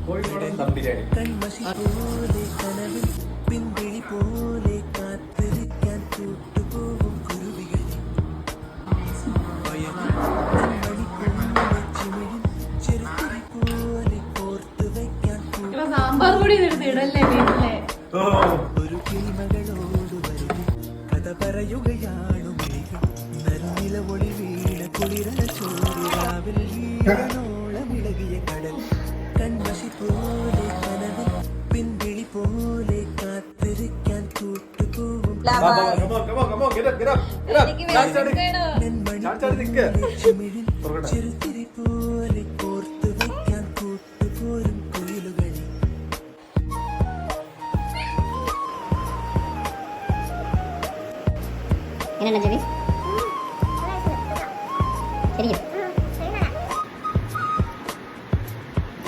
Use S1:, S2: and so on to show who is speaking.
S1: കോഴിക്കോടൻ ദം ബിരിയാണി.
S2: കൺമഷി പോലെ കനവിൽ പിൻപിഴി പോലെ കാത്തിരിക്കാൻ കൂട്ടുപോകും കുരുവികളെ ചെറുത്തിരി പോലെ കോർത്തു വയ്ക്കാൻ
S3: സാമ്പാർ കൂടി ഇടല്ലേ വീട്ടിലെ
S2: ഒരു കിളിമകളോട് വരുന്നു കഥ പറയുകയാണു മിഴികൾ നല്ലില ഒളി വീണ കുളിരണ ചോറിരാവിൽ വീണോളമിളകിയ കടൽ കൺമഷി പോലെ കനവിൽ പിൻപിഴി പോലെ കാത്തിരിക്കാൻ കൂട്ടുപോകും ചെറുത്തിരി പോലെ കോർത്തു വയ്ക്കാൻ കൂട്ടുപോരും കുയിലുകളെ.
S4: എങ്ങനെയുണ്ട് ജെബി?